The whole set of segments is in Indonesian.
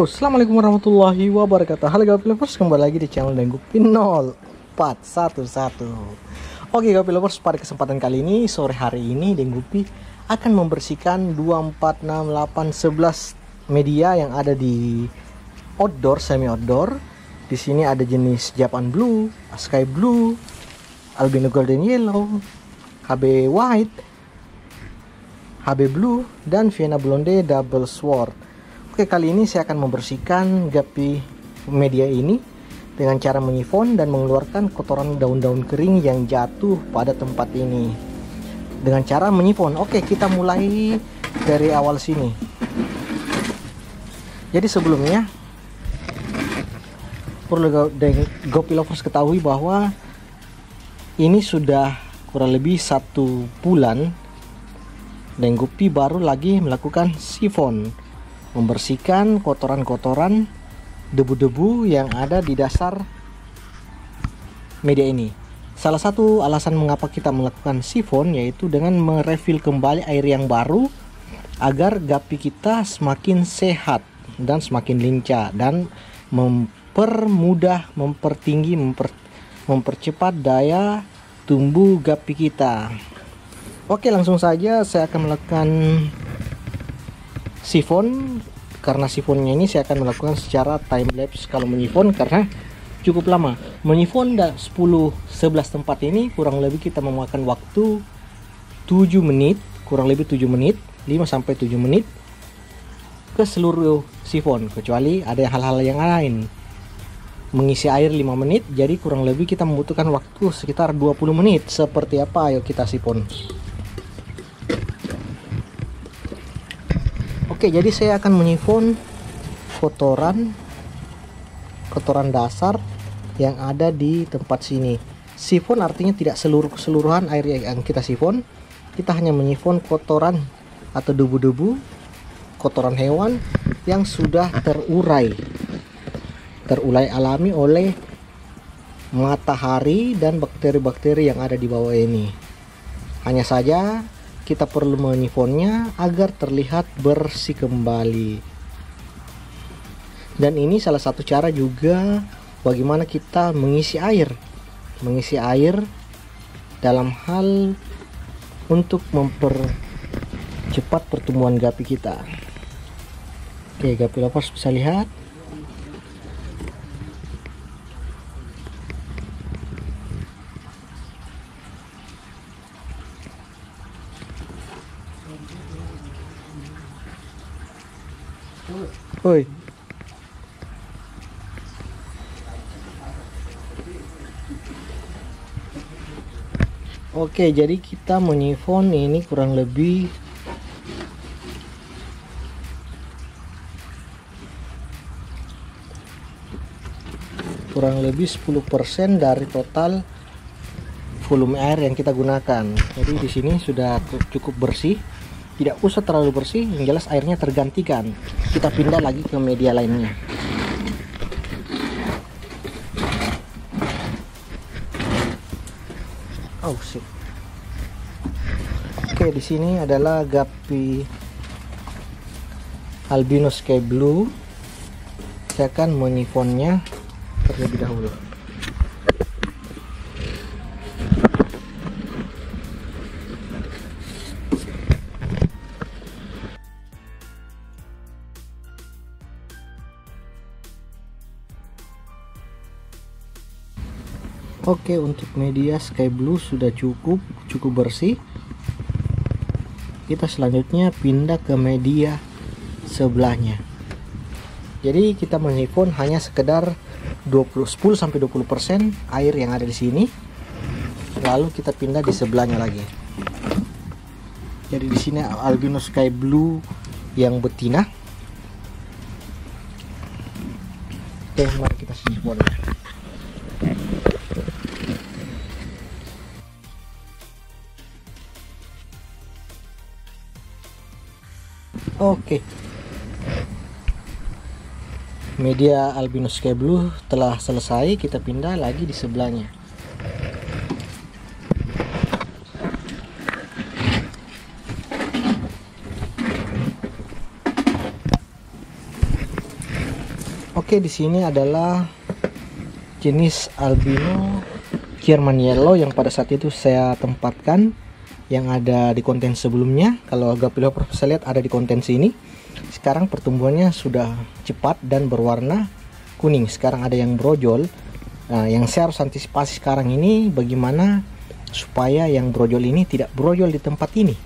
Halo, assalamualaikum warahmatullahi wabarakatuh. Halo Gapi Lovers, kembali lagi di channel Denggupi 0411. Oke Gapi Lovers, pada kesempatan kali ini, sore hari ini Denggupi akan membersihkan 246811 media yang ada di outdoor, semi outdoor. Di sini ada jenis Japan Blue, Sky Blue, Albino Golden Yellow, HB White, HB Blue, dan Vienna Blonde Double Sword. Oke, kali ini saya akan membersihkan gapi media ini dengan cara menyifon dan mengeluarkan kotoran daun-daun kering yang jatuh pada tempat ini dengan cara menyifon. Oke, kita mulai dari awal sini. Jadi sebelumnya perlu Gapi Lovers ketahui bahwa ini sudah kurang lebih 1 bulan Denggupi baru lagi melakukan sifon, membersihkan kotoran-kotoran, debu-debu yang ada di dasar media ini. Salah satu alasan mengapa kita melakukan sifon yaitu dengan merefill kembali air yang baru agar gapi kita semakin sehat dan semakin lincah dan mempermudah, mempertinggi, mempercepat daya tumbuh gapi kita. Oke, langsung saja saya akan melakukan sifon. Karena sifonnya ini saya akan melakukan secara time lapse kalau menyifon karena cukup lama. Menyifon 10-11 tempat ini kurang lebih kita memakan waktu 7 menit, kurang lebih 7 menit, 5-7 menit ke seluruh sifon, kecuali ada hal-hal yang lain. Mengisi air 5 menit, jadi kurang lebih kita membutuhkan waktu sekitar 20 menit. Seperti apa? Ayo kita sifon. Oke, jadi saya akan menyifon kotoran dasar yang ada di tempat sini. Sifon artinya tidak keseluruhan air yang kita sifon. Kita hanya menyifon kotoran atau debu-debu, kotoran hewan yang sudah terurai alami oleh matahari dan bakteri-bakteri yang ada di bawah ini. Hanya saja kita perlu menyifonnya agar terlihat bersih kembali. Dan ini salah satu cara juga bagaimana kita mengisi air dalam hal untuk mempercepat pertumbuhan gapi kita. Oke, Gapi Lovers bisa lihat. Oi. Oke, jadi kita menyifon ini kurang lebih kurang lebih 10% dari total volume air yang kita gunakan. Jadi di sini sudah cukup bersih. Tidak usah terlalu bersih, yang jelas airnya tergantikan. Kita pindah lagi ke media lainnya. Oh shit. Oke, di sini adalah gapi albino sky blue. Saya akan menyifonnya terlebih dahulu. Oke, untuk media sky blue sudah cukup bersih. Kita selanjutnya pindah ke media sebelahnya. Jadi kita menyifon hanya sekedar 10-20% air yang ada di sini. Lalu kita pindah di sebelahnya lagi. Jadi di sini albino sky blue yang betina. Oke, mari kita sifon. Oke, media albino sky blue telah selesai. Kita pindah lagi di sebelahnya. Oke, di sini adalah jenis albino German Yellow yang pada saat itu saya tempatkan, yang ada di konten sebelumnya. Kalau Guppy Lover bisa lihat ada di konten sini. Sekarang pertumbuhannya sudah cepat dan berwarna kuning. Sekarang ada yang brojol. Nah, yang saya harus antisipasi sekarang ini bagaimana supaya yang brojol ini tidak brojol di tempat ini,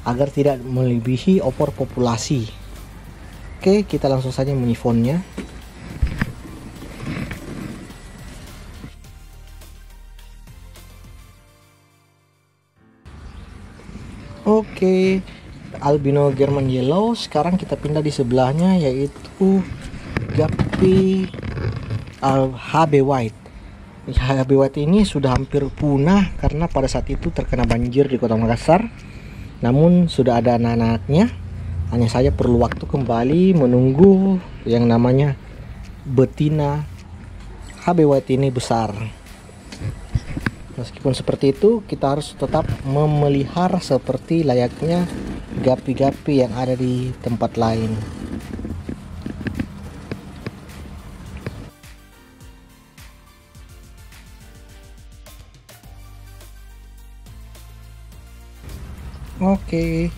agar tidak melebihi overpopulasi. Oke, kita langsung saja menyifonnya. Oke, albino German Yellow. Sekarang kita pindah di sebelahnya, yaitu Guppy HB White. HB White ini sudah hampir punah karena pada saat itu terkena banjir di Kota Makassar. Namun sudah ada anak-anaknya. Hanya saja perlu waktu kembali menunggu yang namanya betina HB White ini besar. Meskipun seperti itu, kita harus tetap memelihara seperti layaknya Guppy-Guppy yang ada di tempat lain. Oke,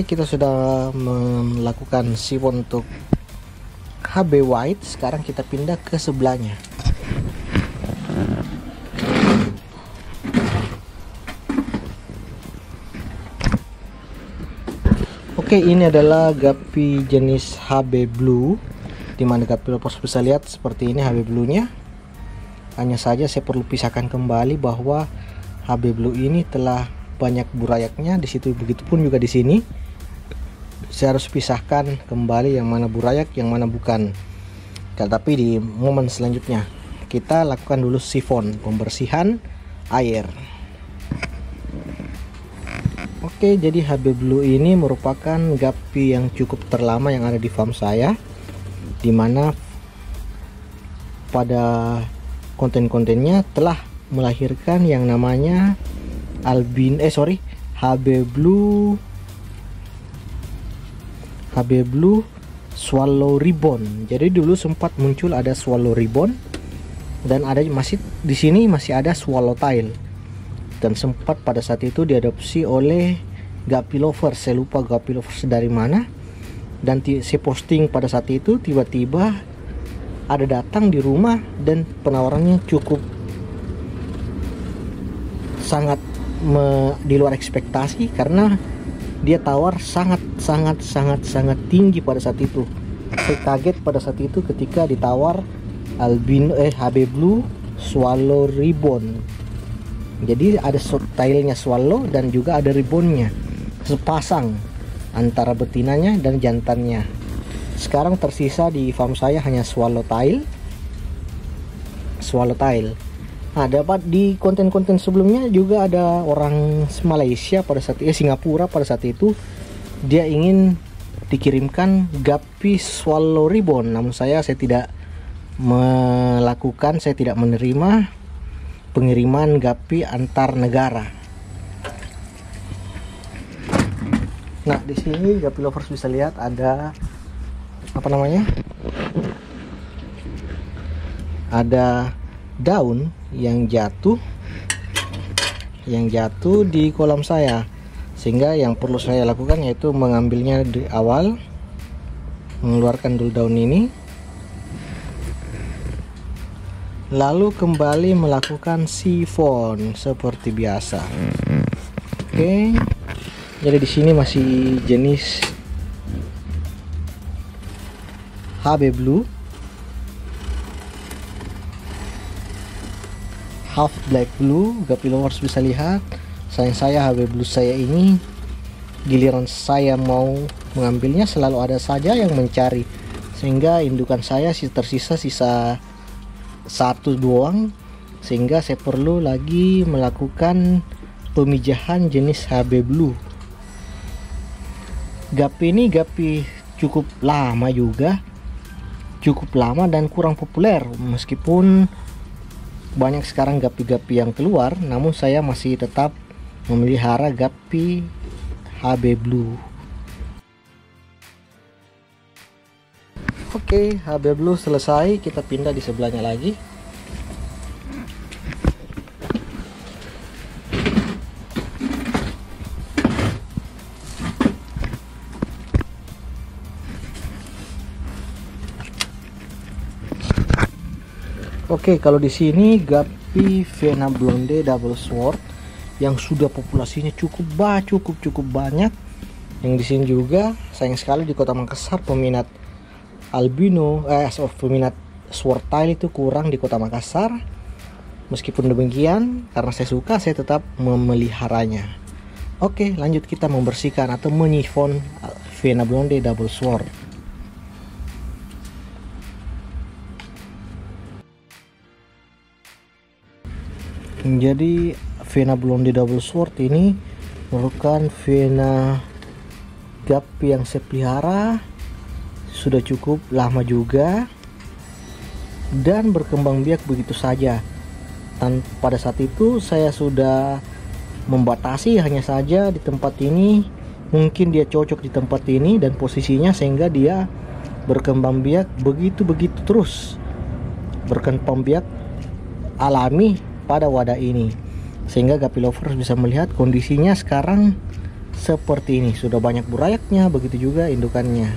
kita sudah melakukan sifon untuk HB White. Sekarang kita pindah ke sebelahnya. Oke, ini adalah Guppy jenis HB Blue, dimana Guppy Lovers bisa lihat seperti ini HB Blue nya. Hanya saja saya perlu pisahkan kembali bahwa HB Blue ini telah banyak burayaknya di situ, begitupun juga di sini. Saya harus pisahkan kembali yang mana burayak, yang mana bukan. Tetapi di momen selanjutnya kita lakukan dulu sifon, pembersihan air. Oke, jadi HB Blue ini merupakan Guppy yang cukup terlama yang ada di farm saya, dimana pada konten-kontennya telah melahirkan yang namanya HB Blue Swallow Ribbon. Jadi dulu sempat muncul ada Swallow Ribbon, dan ada masih di sini masih ada Swallow Tail. Dan sempat pada saat itu diadopsi oleh Guppy Lovers. Saya lupa Guppy Lovers dari mana. Dan saya posting pada saat itu, tiba-tiba ada datang di rumah dan penawarannya cukup sangat di luar ekspektasi, karena dia tawar sangat tinggi pada saat itu. Saya kaget pada saat itu ketika ditawar albino HB Blue Swallow Ribbon. Jadi ada tailnya swallow dan juga ada ribbonnya, sepasang antara betinanya dan jantannya. Sekarang tersisa di farm saya hanya swallow tail. Nah, dapat di konten-konten sebelumnya juga ada orang Malaysia pada saat Singapura pada saat itu, dia ingin dikirimkan Guppy Swallow Ribbon. Namun saya tidak melakukan, saya tidak menerima pengiriman Guppy antar negara. Nah, di sini Guppy Lovers bisa lihat ada apa namanya? Ada daun yang jatuh di kolam saya, sehingga yang perlu saya lakukan yaitu mengambilnya di awal, mengeluarkan dulu daun ini, lalu kembali melakukan sifon seperti biasa. Oke, jadi di sini masih jenis HB Blue half black blue. Guppy Lovers bisa lihat, sayang saya HB Blue saya ini, giliran saya mau mengambilnya selalu ada saja yang mencari, sehingga indukan saya tersisa satu doang, sehingga saya perlu lagi melakukan pemijahan jenis HB Blue. Guppy ini Guppy cukup lama dan kurang populer, meskipun banyak sekarang Guppy-Guppy yang keluar, namun saya masih tetap memelihara Guppy HB Blue. Oke, HB Blue selesai, kita pindah di sebelahnya lagi. Oke, kalau di sini Guppy Vena Blonde Double Sword yang sudah populasinya cukup banyak. Yang di sini juga sayang sekali di Kota Makassar peminat albino peminat swordtail itu kurang di Kota Makassar. Meskipun demikian, karena saya suka, saya tetap memeliharanya. Oke, lanjut kita membersihkan atau menyifon Vena Blonde Double Sword. Jadi Vena Blonde Double Sword ini merupakan Vena Guppy yang saya pelihara sudah cukup lama juga dan berkembang biak begitu saja. Dan pada saat itu saya sudah membatasi hanya saja di tempat ini, mungkin dia cocok di tempat ini dan posisinya sehingga dia berkembang biak begitu terus, berkembang biak alami pada wadah ini, sehingga Guppy lovers bisa melihat kondisinya sekarang seperti ini. Sudah banyak burayaknya, begitu juga indukannya.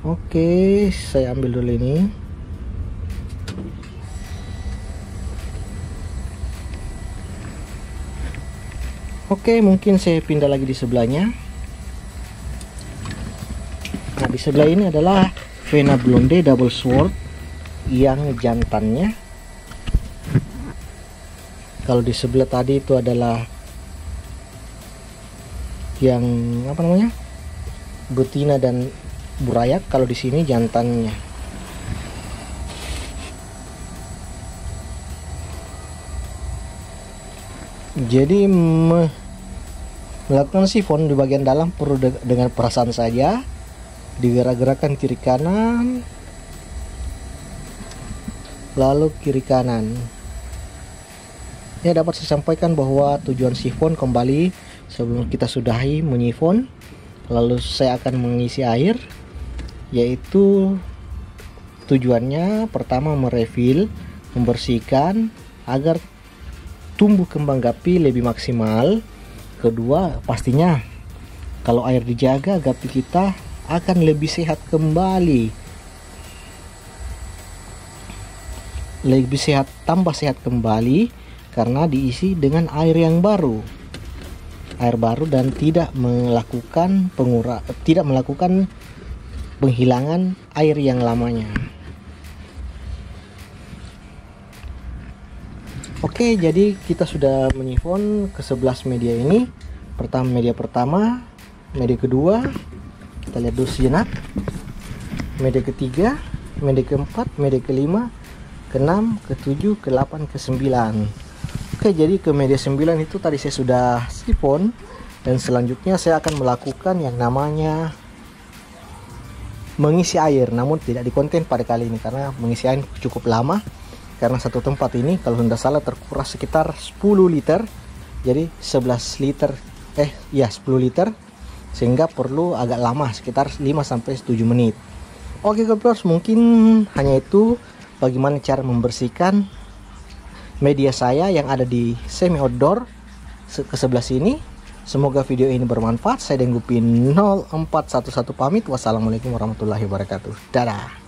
Oke, saya ambil dulu ini. Oke, mungkin saya pindah lagi di sebelahnya. Nah, di sebelah ini adalah Vena Blonde Double Sword yang jantannya. Kalau di sebelah tadi itu adalah yang betina dan burayak. Kalau di sini jantannya. Jadi melakukan sifon di bagian dalam perlu dengan perasaan saja, digerak-gerakan kiri kanan, lalu kiri kanan. Ya, dapat saya sampaikan bahwa tujuan sifon kembali sebelum kita sudahi menyifon, lalu saya akan mengisi air, yaitu tujuannya pertama merefill, membersihkan agar tumbuh kembang Guppy lebih maksimal. Kedua, pastinya kalau air dijaga, Guppy kita akan lebih sehat kembali, lebih sehat, tambah sehat kembali karena diisi dengan air yang baru, dan tidak melakukan penghilangan air yang lamanya. Oke, jadi kita sudah menyifon ke 11 media ini. Media pertama, media kedua, kita lihat dulu sejenak. Media ketiga, media keempat, media kelima, ke-6, ke-7, ke-8, ke-9. Oke, jadi ke media 9 itu tadi saya sudah sifon, dan selanjutnya saya akan melakukan yang namanya mengisi air, namun tidak di konten pada kali ini karena mengisi air cukup lama, karena satu tempat ini kalau tidak salah terkuras sekitar 10 liter, jadi 11 liter 10 liter, sehingga perlu agak lama, sekitar 5-7 menit. Oke Guppers, mungkin hanya itu bagaimana cara membersihkan media saya yang ada di semi outdoor ke sebelah sini. Semoga video ini bermanfaat. Saya Denggupin 0411 pamit. Wassalamualaikum warahmatullahi wabarakatuh. Dadah.